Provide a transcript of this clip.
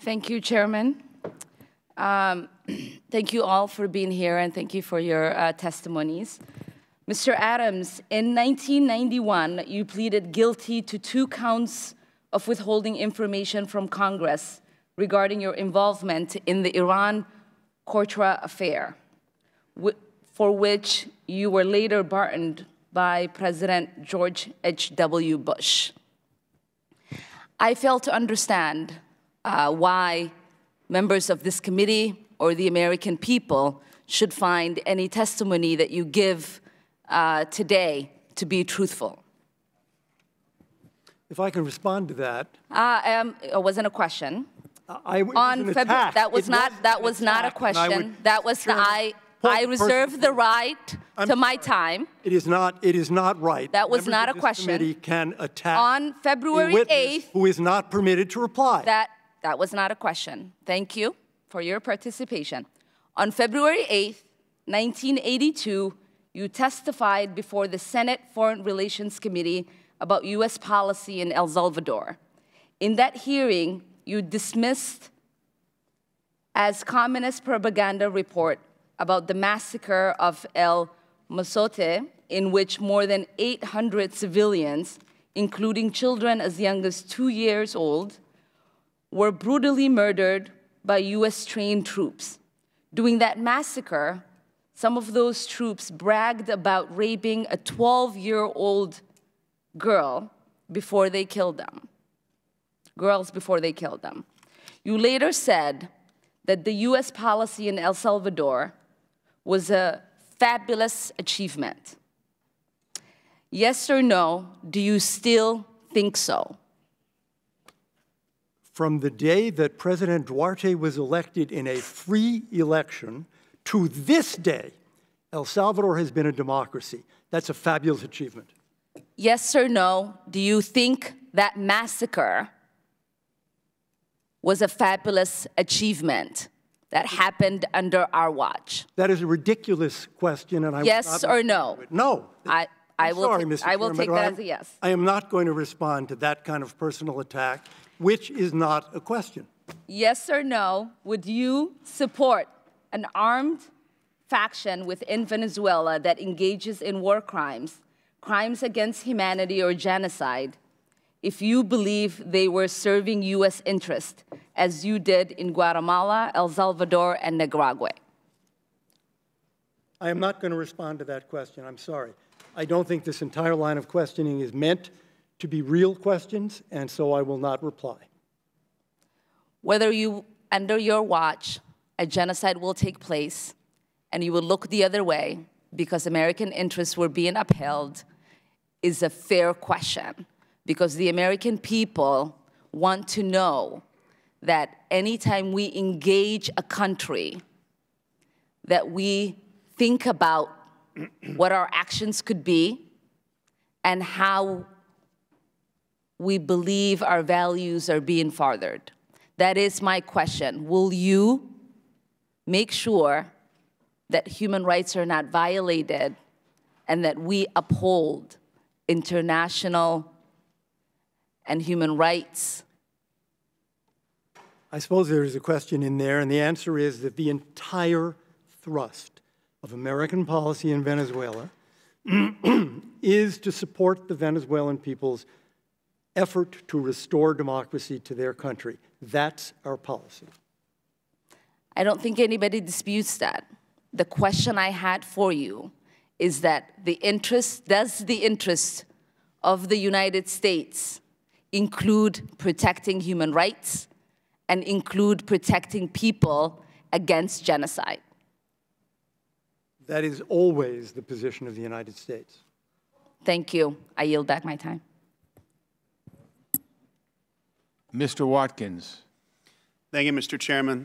Thank you, Chairman. Thank you all for being here, and thank you for your testimonies. Mr. Adams, in 1991, you pleaded guilty to 2 counts of withholding information from Congress regarding your involvement in the Iran Contra Affair, for which you were later pardoned by President George H.W. Bush. I fail to understand why members of this committee or the American people should find any testimony that you give today to be truthful. If I can respond to that. It wasn't a question. That was not a question. That was I reserve the right to my time. It is not right. That was not a question. Committee can attack on February 8th, who is not permitted to reply. That was not a question. Thank you for your participation. On February 8th, 1982, you testified before the Senate Foreign Relations Committee about U.S. policy in El Salvador. In that hearing, you dismissed as communist propaganda report about the massacre of El Mozote, in which more than 800 civilians, including children as young as 2 years old, were brutally murdered by U.S.-trained troops. During that massacre, some of those troops bragged about raping a 12-year-old girl before they killed them. You later said that the U.S. policy in El Salvador was a fabulous achievement. Yes or no, do you still think so? From the day that President Duarte was elected in a free election to this day, El Salvador has been a democracy. That's a fabulous achievement. Yes or no, do you think that massacre was a fabulous achievement that happened under our watch? That is a ridiculous question, and I yes or no? No. I will take that as a yes. I am not going to respond to that kind of personal attack, which is not a question. Yes or no, would you support an armed faction within Venezuela that engages in war crimes, crimes against humanity or genocide, if you believe they were serving U.S. interest, as you did in Guatemala, El Salvador, and Nicaragua? I am not going to respond to that question. I'm sorry. I don't think this entire line of questioning is meant to be real questions, and so I will not reply. Whether under your watch, a genocide will take place, and you will look the other way because American interests were being upheld, is a fair question, because the American people want to know that anytime we engage a country, that we think about what our actions could be and how we believe our values are being furthered. That is my question. Will you make sure that human rights are not violated and that we uphold international and human rights? I suppose there is a question in there, and the answer is that the entire thrust of American policy in Venezuela is to support the Venezuelan people's effort to restore democracy to their country. That's our policy. I don't think anybody disputes that. The question I had for you is that does the interest of the United States include protecting human rights and include protecting people against genocide? That is always the position of the United States. Thank you. I yield back my time. Mr. Watkins. Thank you, Mr. Chairman.